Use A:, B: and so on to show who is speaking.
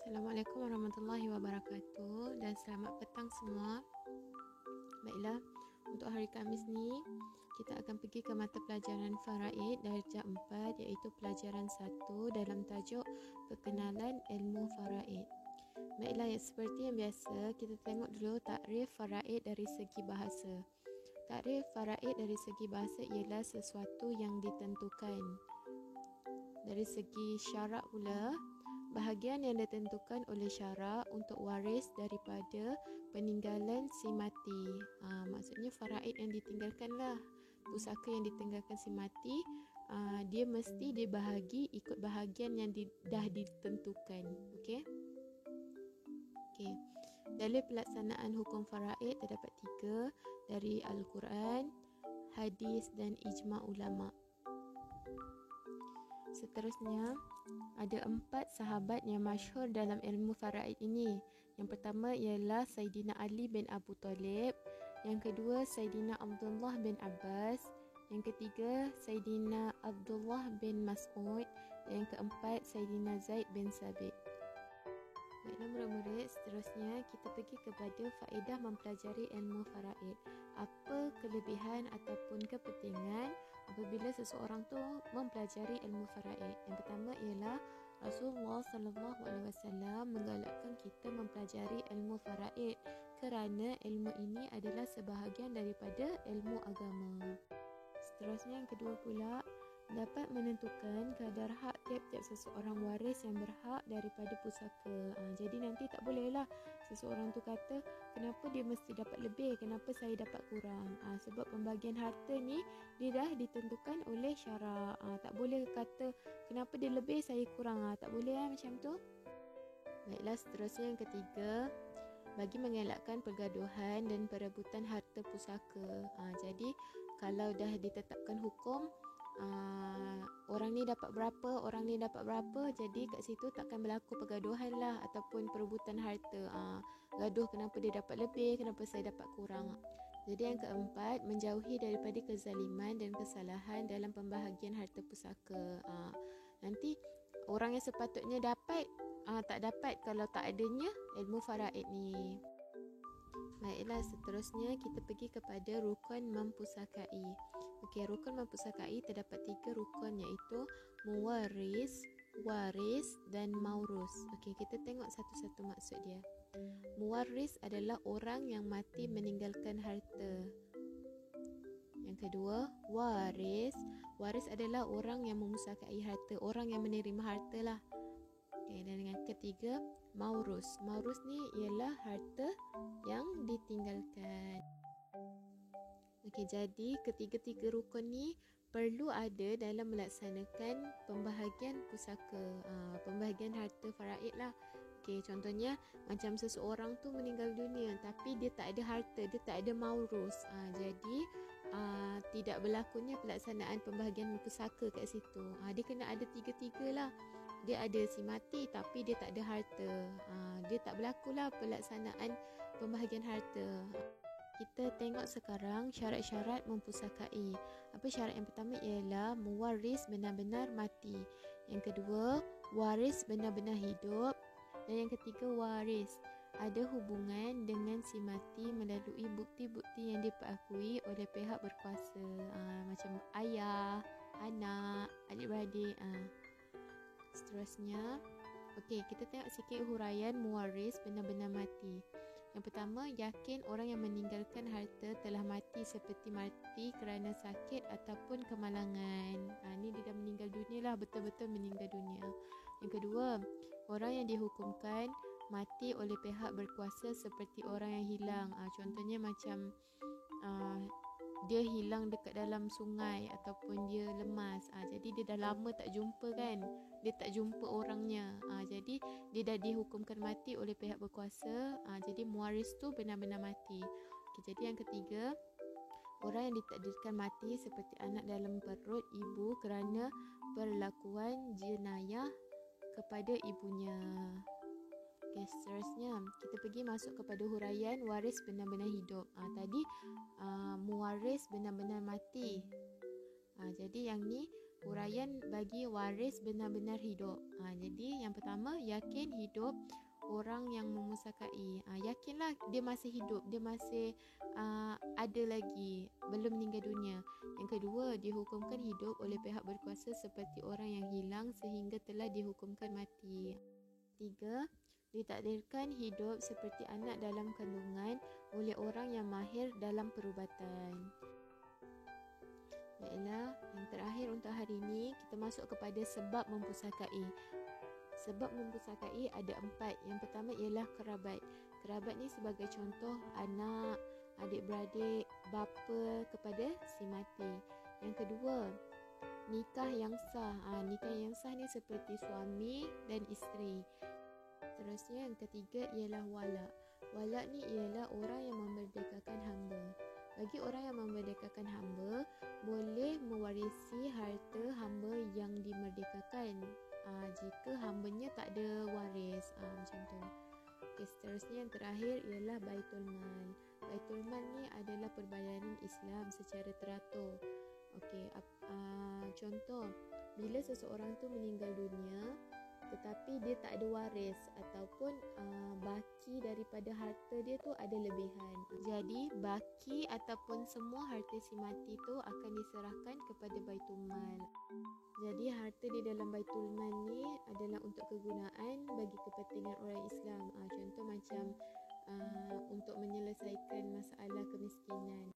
A: Assalamualaikum warahmatullahi wabarakatuh dan selamat petang semua. Baiklah, untuk hari Khamis ni kita akan pergi ke mata pelajaran Faraid darjah 4 iaitu pelajaran 1 dalam tajuk Perkenalan Ilmu Faraid. Baiklah, seperti yang biasa kita tengok dulu takrif Faraid dari segi bahasa. Takrif Faraid dari segi bahasa ialah sesuatu yang ditentukan. Dari segi syarak pula, bahagian yang ditentukan oleh syarak untuk waris daripada peninggalan si mati. Maksudnya faraid yang ditinggalkan lah, pusaka yang ditinggalkan si mati, dia mesti dibahagi ikut bahagian yang dah ditentukan. Okey. Dalil pelaksanaan hukum faraid terdapat 3 dari Al-Quran, hadis dan ijma' ulama'. Seterusnya, ada 4 sahabat yang masyhur dalam ilmu faraid ini. Yang pertama ialah Saidina Ali bin Abu Talib, yang kedua Saidina Abdullah bin Abbas, yang ketiga Saidina Abdullah bin Mas'ud, dan yang keempat Saidina Zaid bin Sabit. Baiklah murid-murid, seterusnya kita pergi kepada faedah mempelajari ilmu faraid. Apa kelebihan ataupun kepentingan apabila seseorang tu mempelajari ilmu faraid? Yang pertama ialah Rasulullah sallallahu alaihi wasallam menggalakkan kita mempelajari ilmu faraid kerana ilmu ini adalah sebahagian daripada ilmu agama. Seterusnya yang kedua pula, dapat menentukan kadar hak tiap-tiap seseorang waris yang berhak daripada pusaka. Jadi nanti tak bolehlah seseorang tu kata kenapa dia mesti dapat lebih, kenapa saya dapat kurang. Sebab pembagian harta ni dia dah ditentukan oleh syarak. Tak boleh kata kenapa dia lebih saya kurang. Tak boleh macam tu. Baiklah, seterusnya yang ketiga, bagi mengelakkan pergaduhan dan perebutan harta pusaka. Jadi kalau dah ditetapkan hukum, orang ni dapat berapa, orang ni dapat berapa, jadi kat situ takkan berlaku pergaduhan lah ataupun perebutan harta. Gaduh kenapa dia dapat lebih, kenapa saya dapat kurang. Jadi yang keempat, menjauhi daripada kezaliman dan kesalahan dalam pembahagian harta pusaka. Nanti orang yang sepatutnya dapat tak dapat kalau tak adanya ilmu faraid ni. Baiklah, seterusnya kita pergi kepada rukun mempusakai. Okey, rukun mempusakai terdapat 3 rukun iaitu muwaris, waris dan maurus. Okey, kita tengok satu-satu maksud dia. Muwaris adalah orang yang mati meninggalkan harta. Yang kedua, waris. Waris adalah orang yang memusakai harta, orang yang menerima harta lah. Okay, dan yang ketiga, maurus. Maurus ni ialah harta yang ditinggalkan. Okey, jadi ketiga-tiga rukun ni perlu ada dalam melaksanakan pembahagian pusaka, pembahagian harta faraid lah. Okey, contohnya macam seseorang tu meninggal dunia tapi dia tak ada harta, dia tak ada maurus. Jadi tidak berlakunya pelaksanaan pembahagian pusaka kat situ. Dia kena ada tiga-tiga lah. Dia ada si mati tapi dia tak ada harta. Dia tak berlakulah pelaksanaan pembahagian harta. Kita tengok sekarang syarat-syarat mempusakai. Apa syarat yang pertama ialah muwaris benar-benar mati. Yang kedua, waris benar-benar hidup. Dan yang ketiga, waris ada hubungan dengan si mati melalui bukti-bukti yang diperakui oleh pihak berkuasa. Macam ayah, anak, adik-beradik. Seterusnya, okey, kita tengok sikit huraian muwaris benar-benar mati. Yang pertama, yakin orang yang meninggalkan harta telah mati seperti mati kerana sakit ataupun kemalangan. Ni dia dah meninggal dunia lah, betul-betul meninggal dunia. Yang kedua, orang yang dihukumkan mati oleh pihak berkuasa seperti orang yang hilang. Contohnya macam dia hilang dekat dalam sungai ataupun dia lemas. Jadi dia dah lama tak jumpa kan. Dia tak jumpa orangnya. Jadi dia dah dihukumkan mati oleh pihak berkuasa. Jadi muwaris tu benar-benar mati. Jadi yang ketiga, orang yang ditakdirkan mati seperti anak dalam perut ibu kerana perlakuan jenayah kepada ibunya. Seterusnya kita pergi masuk kepada huraian waris benar-benar hidup. Tadi muwaris benar-benar mati. Jadi yang ni huraian bagi waris benar-benar hidup. Jadi yang pertama, yakin hidup orang yang memusakai. Yakinlah dia masih hidup, dia masih ada lagi, belum meninggal dunia. Yang kedua, dihukumkan hidup oleh pihak berkuasa seperti orang yang hilang sehingga telah dihukumkan mati. Tiga, ditakdirkan hidup seperti anak dalam kandungan oleh orang yang mahir dalam perubatan. Baiklah, yang terakhir untuk hari ini, kita masuk kepada sebab mempusakai. Sebab mempusakai ada 4. Yang pertama ialah kerabat. Kerabat ni sebagai contoh anak, adik-beradik, bapa kepada si mati. Yang kedua, nikah yang sah. Nikah yang sah ni seperti suami dan isteri. Seterusnya yang ketiga ialah wala. Wala ni ialah orang yang memerdekakan hamba. Bagi orang yang memerdekakan hamba, boleh mewarisi harta hamba yang dimerdekakan jika hambanya tak ada waris, macam tu. Seterusnya yang terakhir ialah Baitul Mal. Baitul Mal ni adalah perbayanan Islam secara teratur. Contoh, bila seseorang tu meninggal dunia tetapi dia tak ada waris ataupun baki daripada harta dia tu ada lebihan. Jadi baki ataupun semua harta si mati tu akan diserahkan kepada Baitul Mal. Jadi harta di dalam Baitul Mal ni adalah untuk kegunaan bagi kepentingan orang Islam. Contoh macam untuk menyelesaikan masalah kemiskinan.